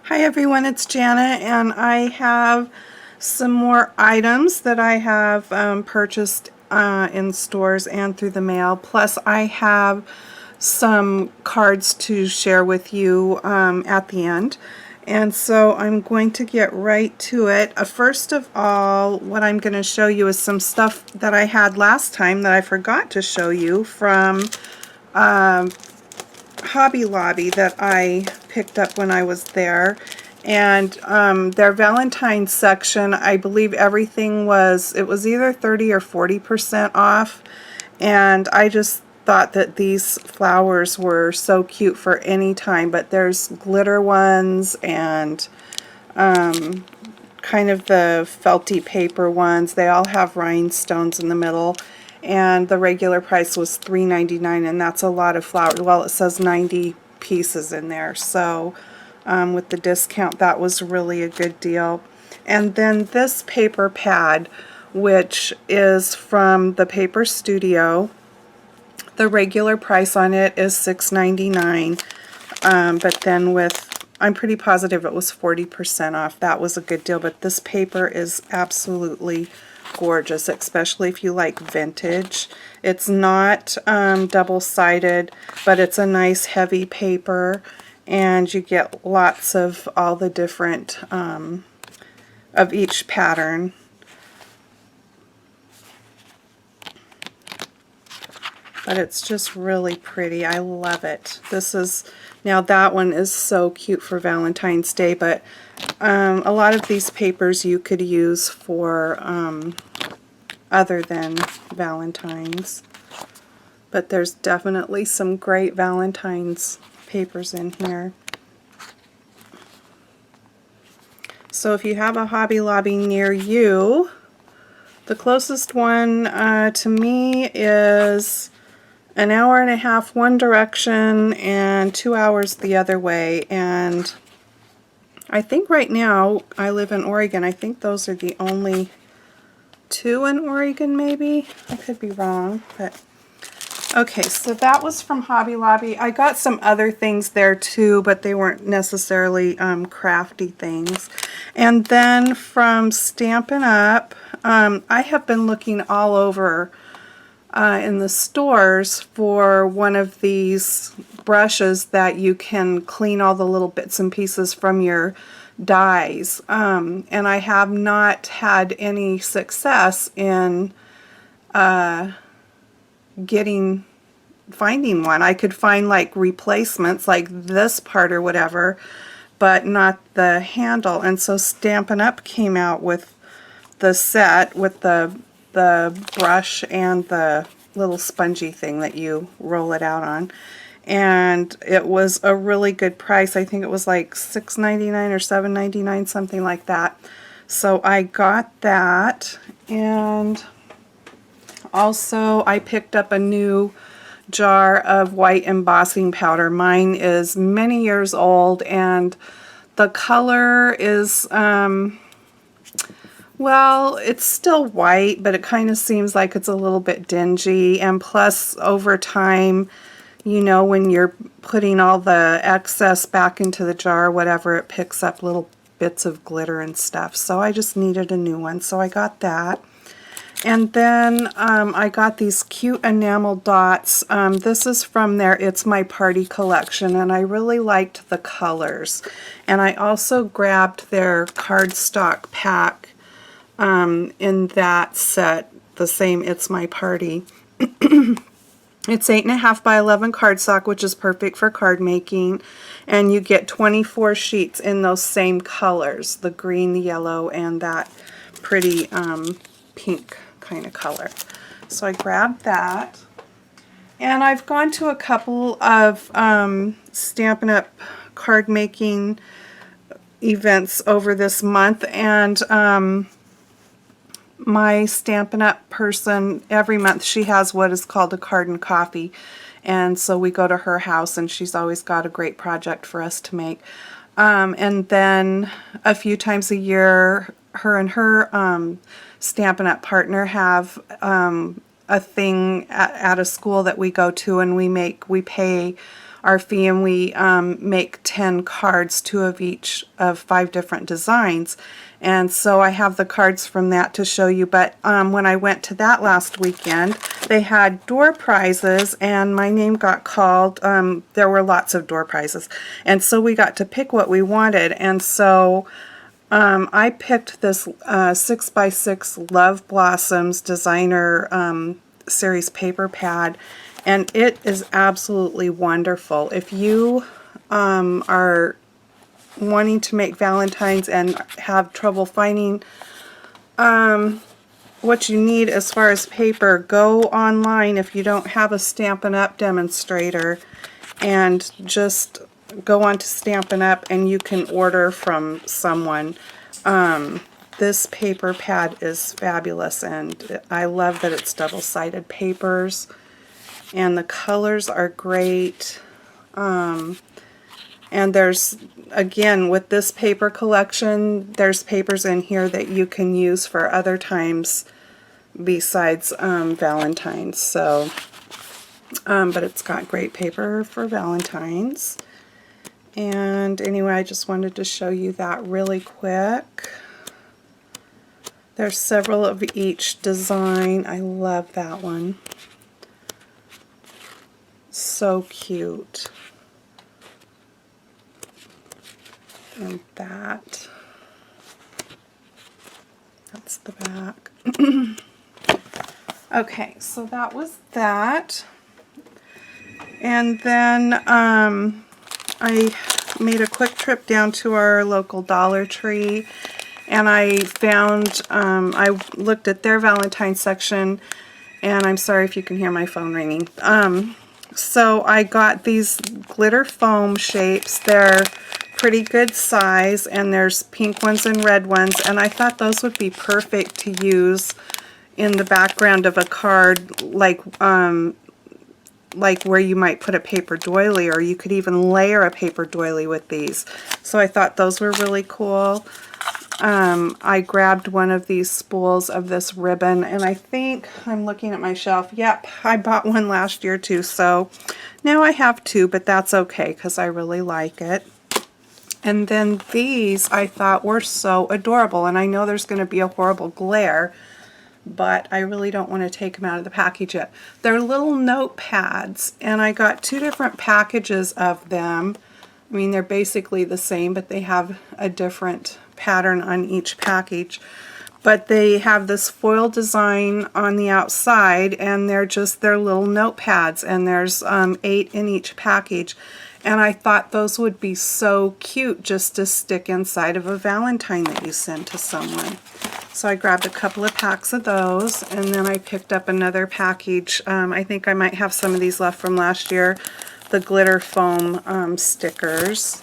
Hi everyone, it's Jana, and I have some more items that I have purchased in stores and through the mail. Plus I have some cards to share with you at the end. And so I'm going to get right to it. First of all, what I'm going to show you is some stuff that I had last time that I forgot to show you from Hobby Lobby that I picked up when I was there. And their Valentine's section, I believe everything it was either 30 or 40% off. And I just thought that these flowers were so cute for any time. But there's glitter ones and kind of the felty paper ones. They all have rhinestones in the middle. And the regular price was $3.99, and that's a lot of flowers. Well, it says 90 pieces in there, so with the discount that was really a good deal. And then this paper pad, which is from the Paper Studio, the regular price on it is $6.99, but then I'm pretty positive it was 40% off. That was a good deal, but this paper is absolutely gorgeous, especially if you like vintage. It's not double-sided, but it's a nice heavy paper, and you get lots of all the different of each pattern. But it's just really pretty. I love it. Now that one is so cute for Valentine's Day, but a lot of these papers you could use for other than Valentine's. But there's definitely some great Valentine's papers in here. So if you have a Hobby Lobby near you, the closest one to me is an hour and a half one direction and 2 hours the other way. And I think right now, I live in Oregon, I think those are the only two in Oregon, maybe. I could be wrong, but okay, so that was from Hobby Lobby. I got some other things there too, but they weren't necessarily crafty things. And then from Stampin' Up, I have been looking all over in the stores for one of these brushes that you can clean all the little bits and pieces from your dies, and I have not had any success in finding one. I could find like replacements like this part or whatever, but not the handle. And so Stampin' Up came out with the set with the brush and the little spongy thing that you roll it out on, and it was a really good price. I think it was like $6.99 or $7.99, something like that. So I got that, and also I picked up a new jar of white embossing powder. Mine is many years old, and the color is well, it's still white, but it kind of seems like it's a little bit dingy. And plus, over time, you know, when you're putting all the excess back into the jar or whatever, it picks up little bits of glitter and stuff. So I just needed a new one, so I got that. And then I got these cute enamel dots. This is from their It's My Party collection, and I really liked the colors. And I also grabbed their cardstock pack in that set, the same It's My Party. It's 8.5 by 11 cardstock, which is perfect for card making, and you get 24 sheets in those same colors, the green, the yellow, and that pretty pink kind of color. So I grabbed that, and I've gone to a couple of Stampin' Up! Card making events over this month, and my Stampin' Up! Person, every month she has what is called a card and coffee, and so we go to her house, and she's always got a great project for us to make. And then a few times a year, her and her Stampin' Up! Partner have a thing at a school that we go to, and we pay our fee, and we make 10 cards, 2 of each of 5 different designs. And so I have the cards from that to show you, but when I went to that last weekend, they had door prizes, and my name got called. There were lots of door prizes, and so we got to pick what we wanted, and so I picked this 6x6 Love Blossoms designer series paper pad, and it is absolutely wonderful. If you are wanting to make Valentine's and have trouble finding what you need as far as paper, go online if you don't have a Stampin' Up! Demonstrator, and just go on to Stampin' Up! And you can order from someone. This paper pad is fabulous, and I love that it's double-sided papers, and the colors are great. And there's, again, with this paper collection, there's papers in here that you can use for other times besides Valentine's. So, but it's got great paper for Valentine's. And anyway, I just wanted to show you that really quick. There's several of each design. I love that one. So cute. And that's the back. Okay, so that was that. And then I made a quick trip down to our local Dollar Tree, and I found, I looked at their Valentine's section, and I'm sorry if you can hear my phone ringing. So I got these glitter foam shapes. They're pretty good size, and there's pink ones and red ones, and I thought those would be perfect to use in the background of a card, like where you might put a paper doily, or you could even layer a paper doily with these. So I thought those were really cool. I grabbed one of these spools of this ribbon, and I think, I'm looking at my shelf, yep, I bought one last year too, so now I have 2, but that's okay because I really like it. And then these I thought were so adorable, and I know there's going to be a horrible glare, but I really don't want to take them out of the package yet. They're little notepads, and I got 2 different packages of them. I mean, they're basically the same, but they have a different pattern on each package. But they have this foil design on the outside, and they're little notepads, and there's 8 in each package. And I thought those would be so cute just to stick inside of a Valentine that you send to someone. So I grabbed a couple of packs of those, and then I picked up another package. I think I might have some of these left from last year, the glitter foam stickers.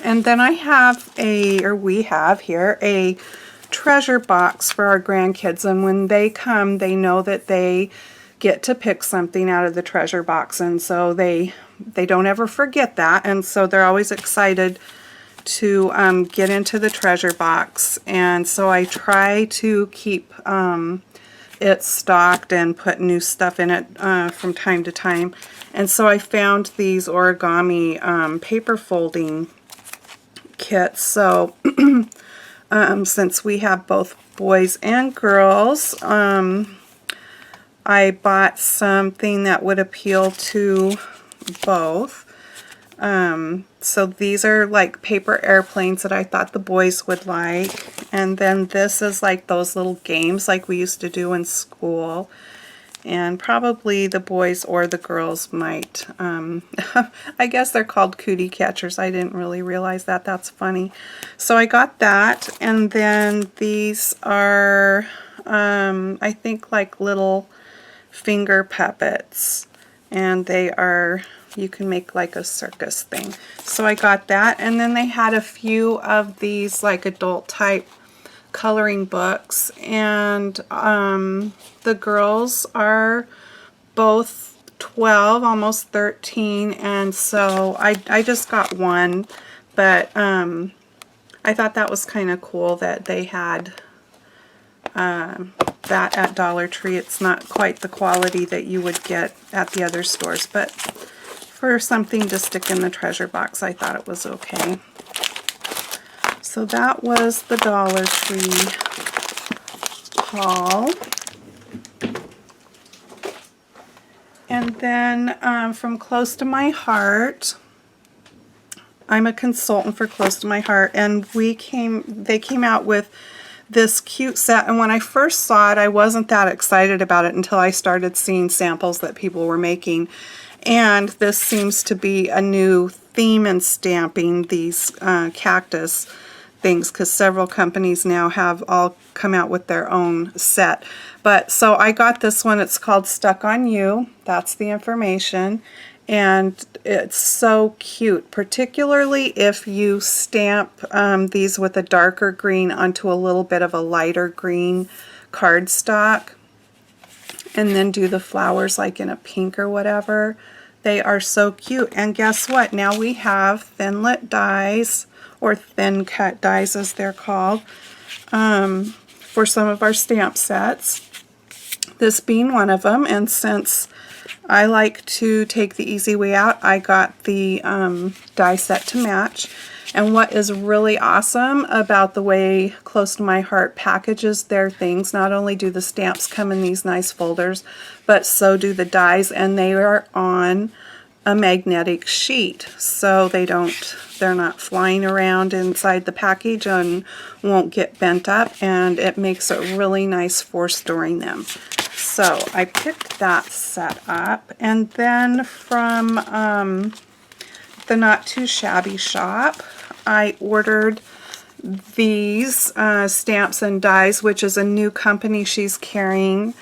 And then I have we have here a treasure box for our grandkids, and when they come, they know that they get to pick something out of the treasure box, and so they don't ever forget that, and so they're always excited to get into the treasure box. And so I try to keep it stocked and put new stuff in it from time to time. And so I found these origami paper folding kits. So since we have both boys and girls, I bought something that would appeal to both. So these are like paper airplanes that I thought the boys would like. And then this is like those little games like we used to do in school. And probably the boys or the girls might, I guess they're called cootie catchers. I didn't really realize that. That's funny. So I got that. And then these are, I think, like little finger puppets. And they are, you can make like a circus thing. So I got that. And then they had a few of these like adult type coloring books, and the girls are both 12, almost 13, and so I just got one, but I thought that was kind of cool that they had that at Dollar Tree. It's not quite the quality that you would get at the other stores, but for something to stick in the treasure box, I thought it was okay. So that was the Dollar Tree haul. And then from Close to My Heart, I'm a consultant for Close to My Heart, and they came out with this cute set, and when I first saw it, I wasn't that excited about it until I started seeing samples that people were making. And this seems to be a new theme in stamping, these cactus things, because several companies now have all come out with their own set. But so I got this one. It's called Stuck on You. That's the information. And it's so cute, particularly if you stamp these with a darker green onto a little bit of a lighter green cardstock, and then do the flowers like in a pink or whatever. They are so cute. And guess what? Now we have Thinlit dies, or thin cut dies as they're called, for some of our stamp sets. This being one of them, and since I like to take the easy way out, I got the die set to match. And what is really awesome about the way Close to My Heart packages their things, not only do the stamps come in these nice folders, but so do the dies, and they are on a magnetic sheet, so they're not flying around inside the package and won't get bent up, and it makes it really nice for storing them. So I picked that set up, and then from the Not Too Shabby shop, I ordered these stamps and dies, which is a new company she's carrying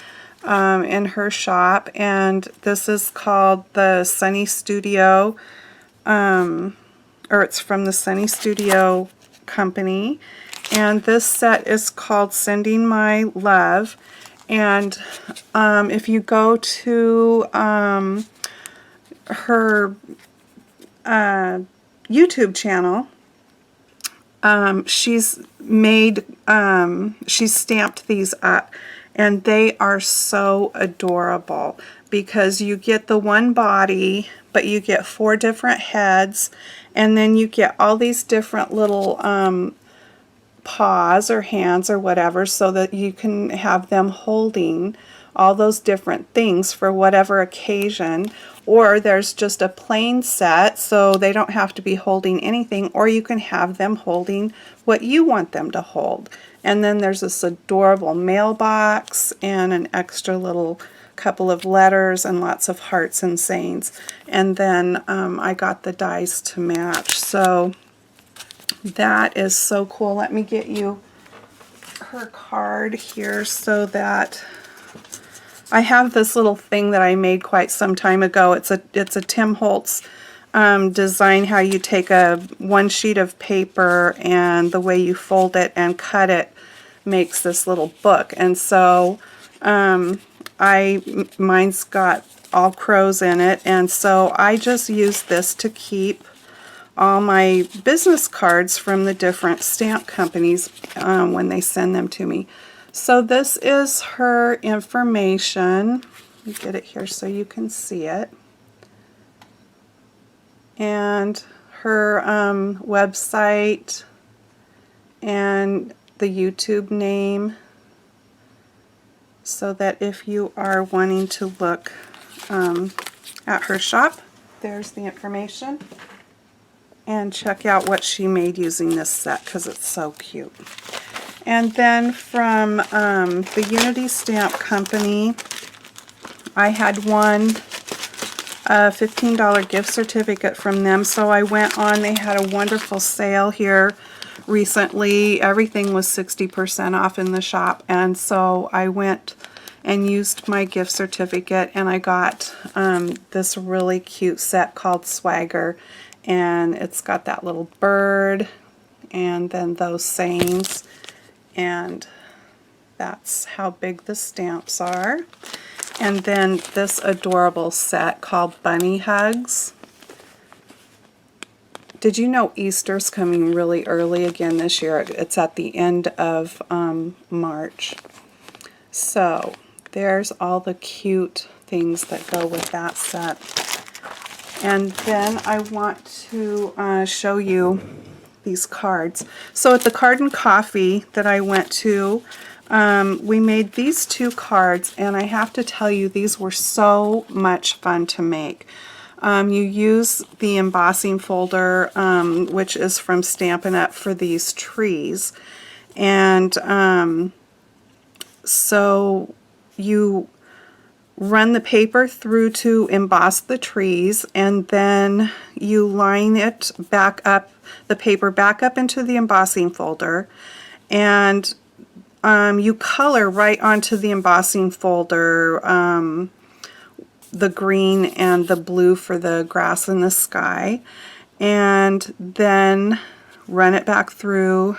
in her shop, and this is called the Sunny Studio, or it's from the Sunny Studio company, and this set is called Sending My Love. And if you go to her YouTube channel, she's stamped these up, and they are so adorable because you get the one body, but you get 4 different heads, and then you get all these different little paws or hands or whatever, so that you can have them holding all those different things for whatever occasion. Or there's just a plain set, so they don't have to be holding anything, or you can have them holding what you want them to hold. And then there's this adorable mailbox and an extra little couple of letters and lots of hearts and sayings. And then I got the dies to match. So that is so cool. Let me get you her card here so that I have this little thing that I made quite some time ago. It's a Tim Holtz design, how you take one sheet of paper and the way you fold it and cut it makes this little book. And so mine's got all crows in it, and so I just use this to keep all my business cards from the different stamp companies when they send them to me. So this is her information. Let me get it here so you can see it. And her website and the YouTube name, so that if you are wanting to look at her shop, there's the information. And check out what she made using this set, because it's so cute. And then from the Unity Stamp Company, I had won a $15 gift certificate from them. So I went on, they had a wonderful sale here recently. Everything was 60% off in the shop. And so I went and used my gift certificate, and I got this really cute set called Swagger. And it's got that little bird and then those sayings, and that's how big the stamps are. And then this adorable set called Bunny Hugs. Did you know Easter's coming really early again this year? It's at the end of March. So there's all the cute things that go with that set. And then I want to show you these cards. So at the Card and Coffee that I went to, we made these 2 cards, and I have to tell you, these were so much fun to make. You use the embossing folder, which is from Stampin' Up! For these trees. And so you run the paper through to emboss the trees, and then you line it back up, the paper back up into the embossing folder, and you color right onto the embossing folder the green and the blue for the grass and the sky, and then run it back through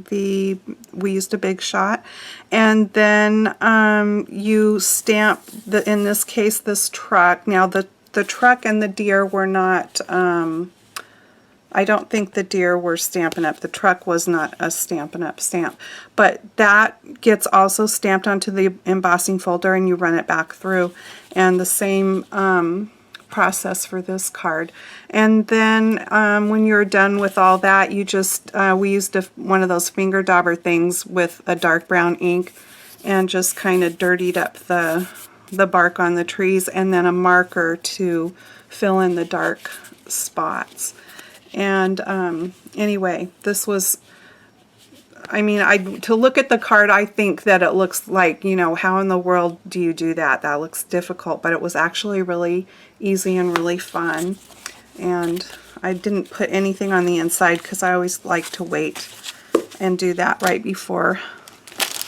we used a Big Shot, and then you stamp in this case this truck. Now the truck and the deer were not, I don't think the deer were Stampin' Up! The truck was not a Stampin' Up! Stamp, but that gets also stamped onto the embossing folder, and you run it back through, and the same process for this card. And then when you're done with all that, you just we used one of those finger dauber things with a dark brown ink, and just kind of dirtied up the bark on the trees, and then a marker to fill in the dark spots. And anyway, this was, I mean, to look at the card, I think that it looks like, you know, how in the world do you do that? That looks difficult, but it was actually really easy and really fun. And I didn't put anything on the inside because I always like to wait and do that right before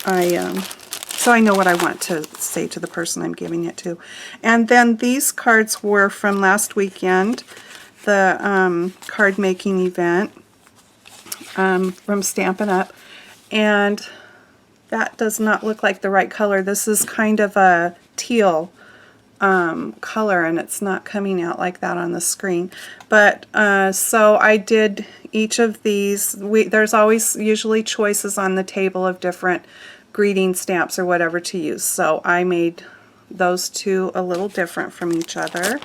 so I know what I want to say to the person I'm giving it to. And then these cards were from last weekend, the card making event from Stampin' Up! And that does not look like the right color. This is kind of a teal color, and it's not coming out like that on the screen. But so I did each of these. There's always usually choices on the table of different greeting stamps or whatever to use. So I made those 2 a little different from each other.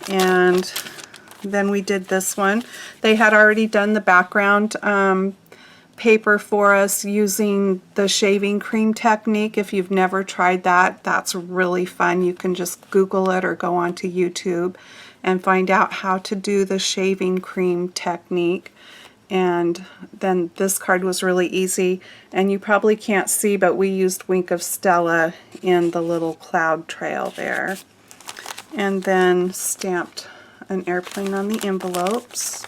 And then we did this one. They had already done the background paper for us using the shaving cream technique. If you've never tried that, that's really fun. You can just Google it or go onto YouTube and find out how to do the shaving cream technique. And then this card was really easy, and you probably can't see, but we used Wink of Stella in the little cloud trail there. And then stamped an airplane on the envelopes.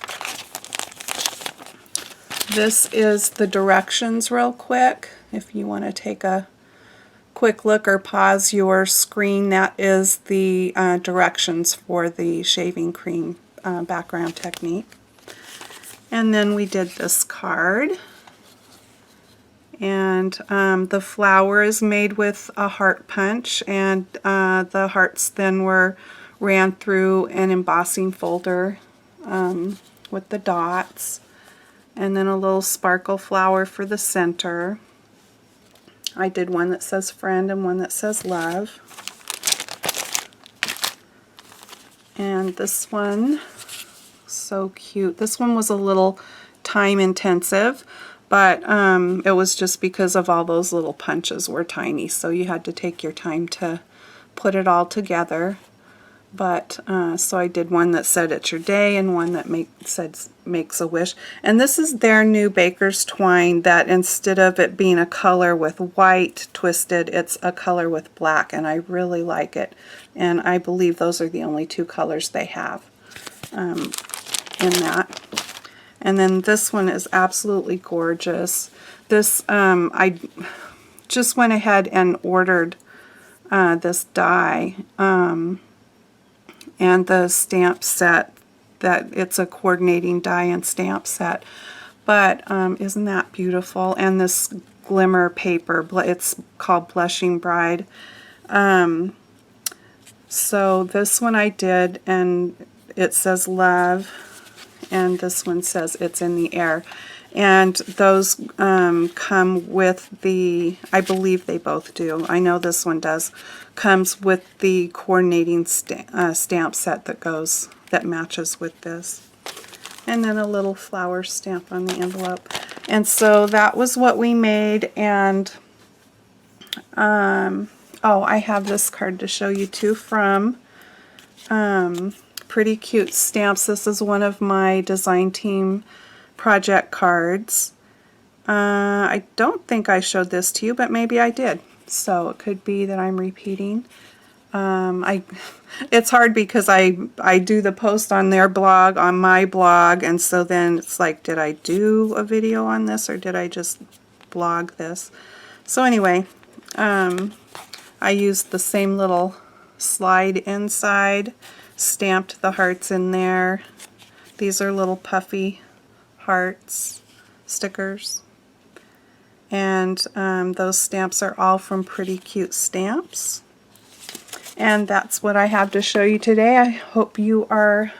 This is the directions real quick. If you want to take a quick look or pause your screen, that is the directions for the shaving cream background technique. And then we did this card. And the flower is made with a heart punch, and the hearts then ran through an embossing folder with the dots, and then a little sparkle flower for the center. I did one that says friend and one that says love. And this one, so cute. This one was a little time intensive, but it was just because of all those little punches were tiny, so you had to take your time to put it all together. But so I did one that said it's your day, and one that said makes a wish. And this is their new Baker's Twine, that instead of it being a color with white twisted, it's a color with black, and I really like it. And I believe those are the only 2 colors they have in that. And then this one is absolutely gorgeous. This I just went ahead and ordered this die. And the stamp set, that it's a coordinating die and stamp set. But isn't that beautiful? And this glimmer paper, it's called Blushing Bride. So this one I did, and it says love, and this one says it's in the air. And those come with the, I believe they both do. I know this one does. Comes with the coordinating stamp set that matches with this. And then a little flower stamp on the envelope. And so that was what we made. And oh, I have this card to show you too from Pretty Cute Stamps. This is one of my design team project cards. I don't think I showed this to you, but maybe I did. So it could be that I'm repeating. It's hard because I do the post on their blog, on my blog, and so then it's like, did I do a video on this or did I just blog this? So anyway, I used the same little slide inside, stamped the hearts in there. These are little puffy hearts stickers. And those stamps are all from Pretty Cute Stamps. And that's what I have to show you today. I hope you are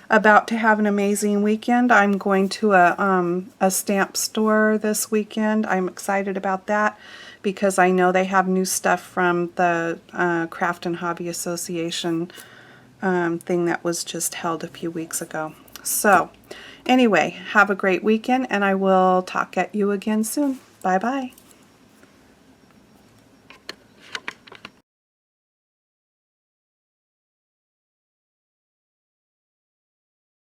about to have an amazing weekend. I'm going to a stamp store this weekend. I'm excited about that because I know they have new stuff from the Craft and Hobby Association thing that was just held a few weeks ago. So anyway, have a great weekend and I will talk at you again soon. Bye-bye.